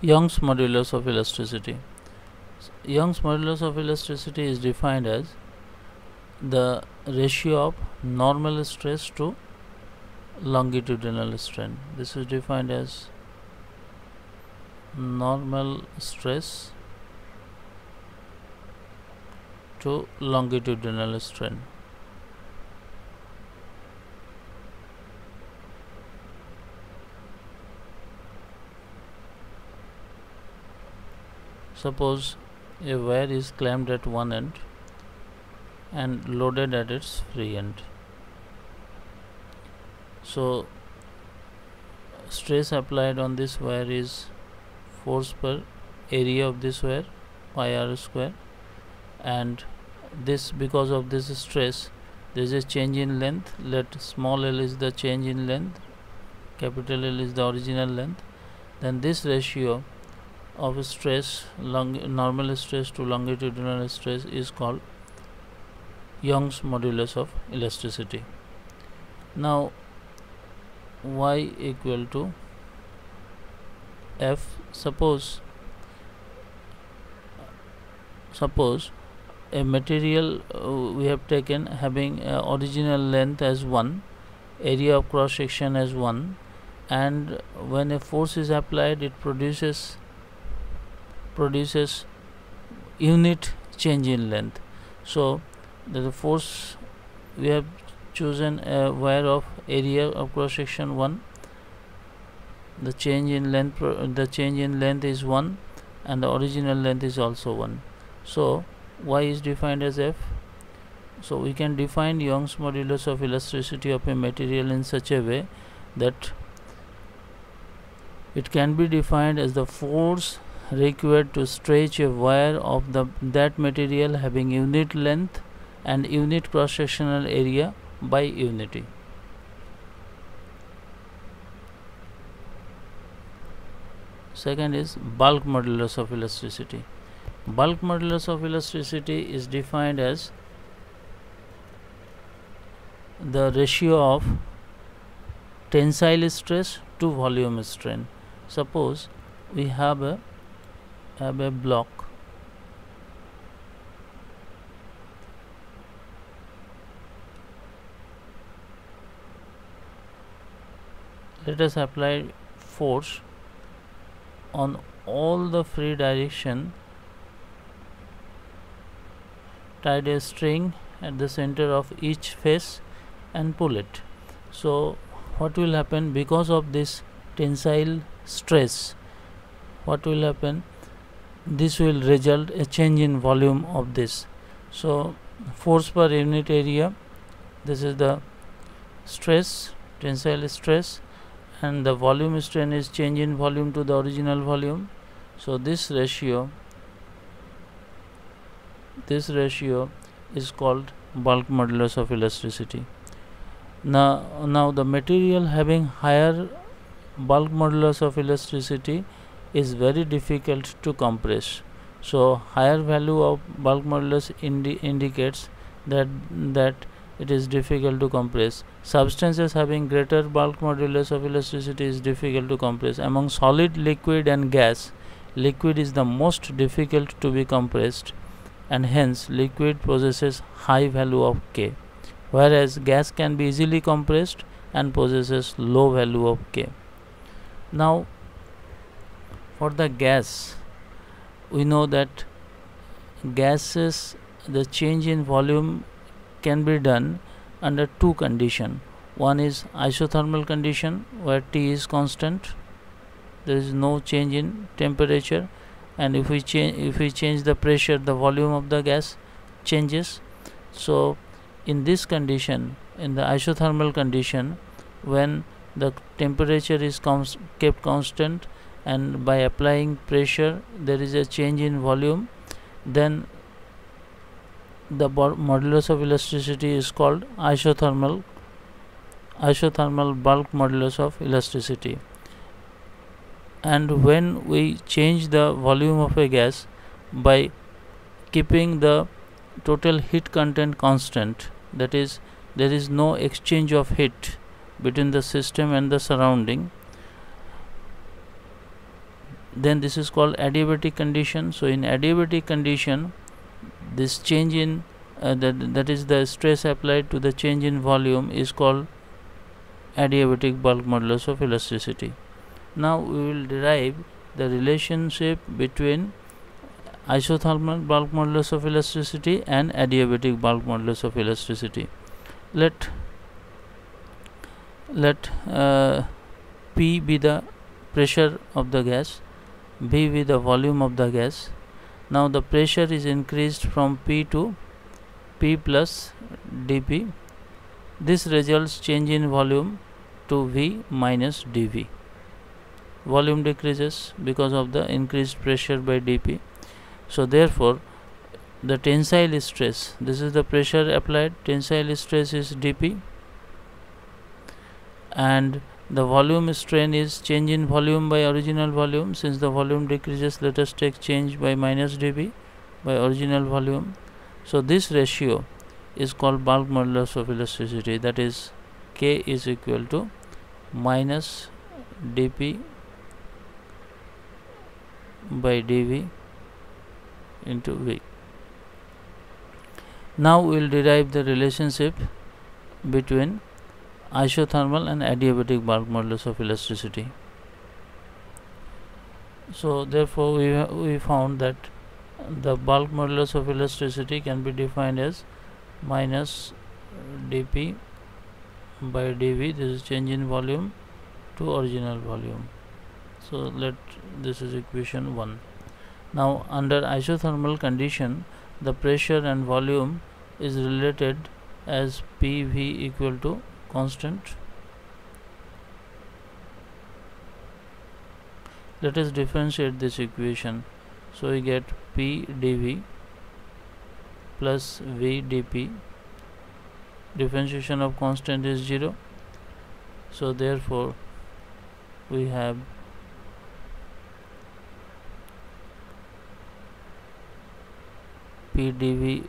Young's modulus of elasticity. Young's modulus of elasticity is defined as the ratio of normal stress to longitudinal strain. This is defined as normal stress to longitudinal strain. Suppose a wire is clamped at one end and loaded at its free end. So stress applied on this wire is force per area of this wire, pi r square, and this, because of this stress, there is a change in length. Let small l is the change in length, capital L is the original length. Then this ratio of stress, normal stress to longitudinal stress, is called Young's modulus of elasticity. Now y equal to F. Suppose a material we have taken having original length as 1, area of cross section as 1, and when a force is applied, it produces unit change in length. So the force, we have chosen a wire of area of cross section 1, the change in length is 1, and the original length is also 1. So y is defined as F. So we can define Young's modulus of elasticity of a material in such a way that it can be defined as the force required to stretch a wire of that material having unit length and unit cross sectional area by unity. Second is bulk modulus of elasticity. Bulk modulus of elasticity is defined as the ratio of tensile stress to volume strain. Suppose we have a block let us apply force on all the free direction, tied a string at the center of each face and pull it. So what will happen, because of this tensile stress, what will happen, this will result a change in volume of this. So force per unit area, this is the stress, tensile stress, and the volume strain is change in volume to the original volume. So this ratio is called bulk modulus of elasticity. Now the material having higher bulk modulus of elasticity is very difficult to compress. So higher value of bulk modulus indicates that it is difficult to compress. Substances having greater bulk modulus of elasticity is difficult to compress. Among solid, liquid and gas, liquid is the most difficult to be compressed, and hence liquid possesses high value of K, whereas gas can be easily compressed and possesses low value of K. Now for the gas, we know that gases, the change in volume can be done under two conditions. One is isothermal condition, where T is constant, there is no change in temperature, and if we change the pressure, the volume of the gas changes. So in this condition, in the isothermal condition, when the temperature is kept constant and by applying pressure there is a change in volume, then the modulus of elasticity is called isothermal bulk modulus of elasticity. And when we change the volume of a gas by keeping the total heat content constant, that is, there is no exchange of heat between the system and the surrounding, then this is called adiabatic condition. So in adiabatic condition, this change in that is the stress applied to the change in volume is called adiabatic bulk modulus of elasticity. Now we will derive the relationship between isothermal bulk modulus of elasticity and adiabatic bulk modulus of elasticity. Let P be the pressure of the gas, V be the volume of the gas. Now the pressure is increased from P to P plus dP. This results change in volume to V minus dV. Volume decreases because of the increased pressure by dP. So therefore the tensile stress, this is the pressure applied, tensile stress is dP, and the volume strain is change in volume by original volume. Since the volume decreases, let us take change by minus dB by original volume. So this ratio is called bulk modulus of elasticity, that is K is equal to minus dP by dV into V. Now we will derive the relationship between isothermal and adiabatic bulk modulus of elasticity. So therefore we found that the bulk modulus of elasticity can be defined as minus dP by dV, this is change in volume, to original volume. So this is equation 1. Now under isothermal condition, the pressure and volume is related as PV equal to constant. Let us differentiate this equation. So we get P dV plus V dP. Differentiation of constant is 0. So therefore we have P dV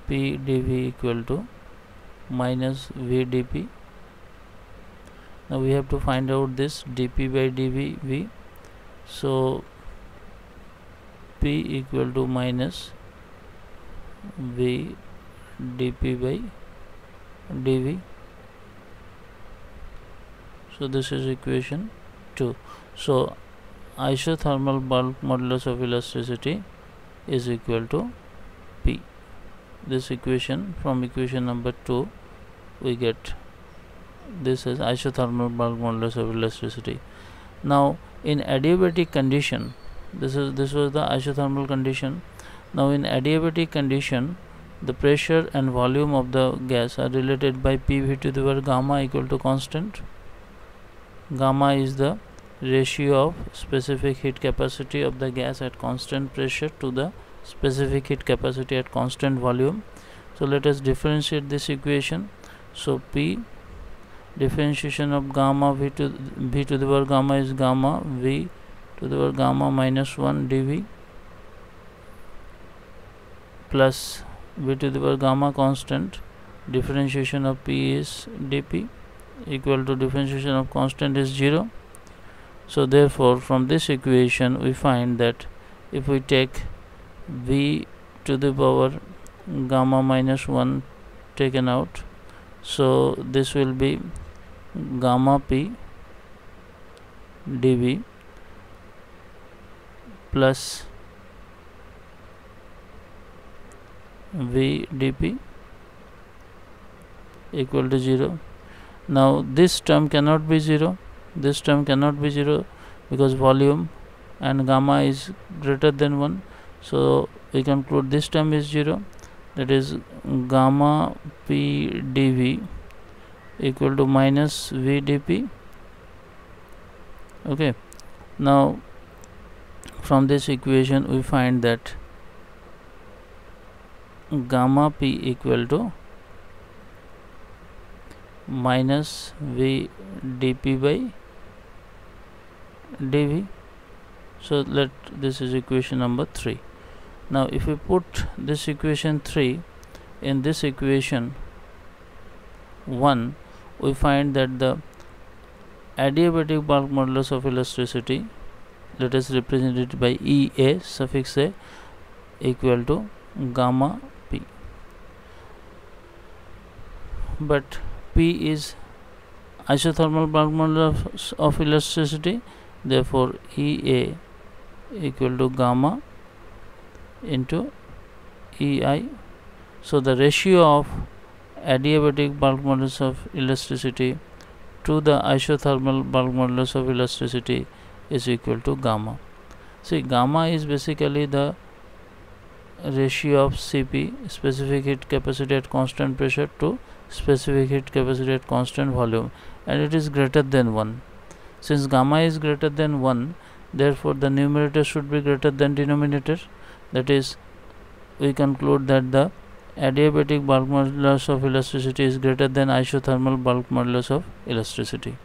equal to minus V dP. Now we have to find out this dP by dV V. So P equal to minus V dP by dV. So this is equation 2. So isothermal bulk modulus of elasticity is equal to P. This equation, from equation number 2 we get this as isothermal bulk modulus of elasticity. Now in adiabatic condition, this was the isothermal condition. Now in adiabatic condition, the pressure and volume of the gas are related by PV to the power gamma equal to constant. Gamma is the ratio of specific heat capacity of the gas at constant pressure to the specific heat capacity at constant volume. So let us differentiate this equation. So P, differentiation of gamma V to the power gamma is gamma V to the power gamma minus 1 dV plus V to the power gamma constant. Differentiation of P is dP equal to differentiation of constant is 0. So therefore from this equation we find that if we take V to the power gamma minus 1 taken out, so this will be gamma P dV plus V dP equal to 0. Now this term cannot be 0, this term cannot be 0 because volume and gamma is greater than 1. So we conclude this term is 0, that is gamma P dV equal to minus V dP. Okay, now from this equation we find that gamma P equal to minus V dP by dV. So this is equation number 3. Now if we put this equation 3 in this equation, 1, we find that the adiabatic bulk modulus of elasticity, let us represent it by EA suffix A equal to gamma P. But P is isothermal bulk modulus of elasticity, therefore EA equal to gamma into EI. So the ratio of adiabatic bulk modulus of elasticity to the isothermal bulk modulus of elasticity is equal to gamma. See, gamma is basically the ratio of Cp, specific heat capacity at constant pressure, to specific heat capacity at constant volume, and it is greater than 1. Since gamma is greater than 1, therefore the numerator should be greater than denominator. That is, we conclude that the adiabatic bulk modulus of elasticity is greater than isothermal bulk modulus of elasticity.